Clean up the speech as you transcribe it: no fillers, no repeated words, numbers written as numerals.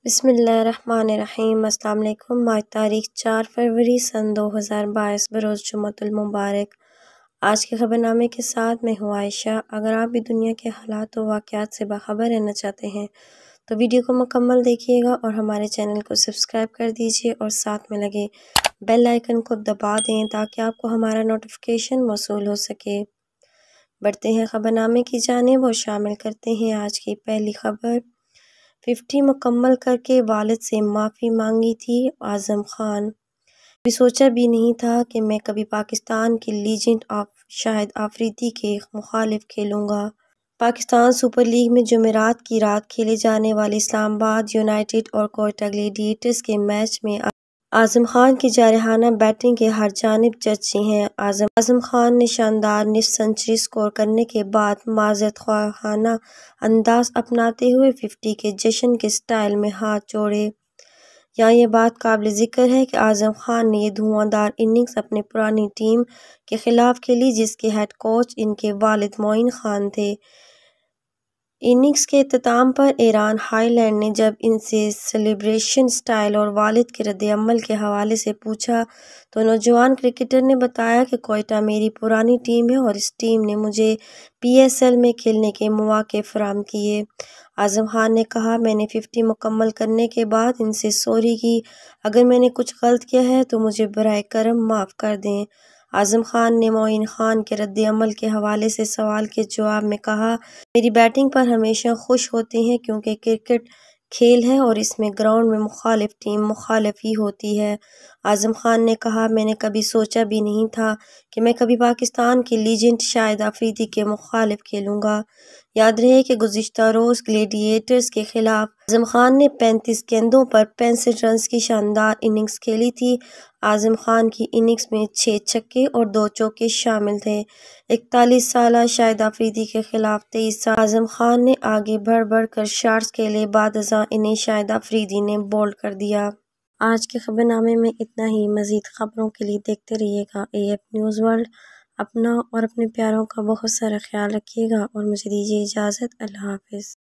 بسم اللہ الرحمن الرحیم۔ السلام علیکم۔ آج تاریخ 4 فروری سن 2022 بروز جمعۃ المبارک۔ آج کے خبر نامے کے ساتھ میں ہوں عائشہ۔ اگر آپ بھی دنیا کے حالات و واقعات سے باخبر رہنا چاہتے ہیں تو ویڈیو کو مکمل دیکھیے گا اور ہمارے چینل کو سبسکرائب کر دیجیے اور ساتھ میں لگے بیل آئیکن کو دبا دیں تاکہ آپ کو ہمارا نوٹیفیکیشن موصول ہو سکے۔ بڑھتے ہیں خبر نامے کی جانب اور شامل کرتے ہیں آج کی پہلی خبر۔ 50 مکمل کر کے والد سے معافی مانگی تھی اعظم خان۔ کبھی سوچا بھی نہیں تھا کہ میں کبھی پاکستان کی لیجنڈ آف شاہد آفریدی کے مخالف کھیلوں گا۔ پاکستان سپر لیگ میں جمعرات کی رات کھیلے جانے والے اسلام آباد یونائیٹڈ اور کوئٹہ گلیڈیٹرز کے میچ میں اعظم خان کی جارحانہ بیٹنگ کے ہر جانب چرچے ہیں۔ اعظم خان نے شاندار نصف سنچری سکور کرنے کے بعد معذرت خواہانہ انداز اپناتے ہوئے 50 کے جشن کے سٹائل میں ہاتھ جوڑے۔ یہاں یہ بات قابل ذکر ہے کہ اعظم خان نے یہ دھواں دھار اننگز اپنی پرانی ٹیم کے خلاف کھیلی جس کے ہیڈ کوچ ان کے والد معین خان تھے۔ اننگز کے اختتام پر ایران ہائی لینڈ نے جب ان سے سیلیبریشن سٹائل اور والد کے رد عمل کے حوالے سے پوچھا تو نوجوان کرکٹر نے بتایا کہ کوئٹہ میری پرانی ٹیم ہے اور اس ٹیم نے مجھے PSL میں کھیلنے کے مواقع فراہم کیے۔ اعظم خان نے کہا میں نے 50 مکمل کرنے کے بعد ان سے سوری کی۔ اگر میں نے کچھ غلط کیا ہے تو مجھے براہ کرم معاف کر دیں۔ اعظم خان نے معین خان کے رد عمل کے حوالے سے سوال کے جواب میں کہا میری بیٹنگ پر ہمیشہ خوش ہوتے ہیں کیونکہ کرکٹ کھیل ہے اور اس میں گراؤنڈ میں مخالف ٹیم مخالف ہی ہوتی ہے۔ اعظم خان نے کہا میں نے کبھی سوچا بھی نہیں تھا کہ میں کبھی پاکستان کی لیجنڈ شاہد آفریدی کے مخالف کھیلوں گا۔ یاد رہے کہ گزشتہ روز گلیڈیٹرز کے خلاف اعظم خان نے 35 گیندوں پر 65 رنز کی شاندار اننگز کھیلی تھی۔ اعظم خان کی اننگز میں 6 چھکے اور 2 چوکے شامل تھے۔ 41 سالہ شاہد آفریدی کے خلاف 23 سالہ اعظم خان نے آگے بڑھ کر شاٹس کھیلے بعد ازاں انہیں شاہد آفریدی نے بولڈ کر دیا۔ آج کے خبر نامے میں اتنا ہی۔ مزید خبروں کے لیے دیکھتے رہیے گا AF نیوز ورلڈ۔ اپنا اور اپنے پیاروں کا بہت سارا خیال رکھیے گا اور مجھے دیجیے اجازت۔ اللہ حافظ۔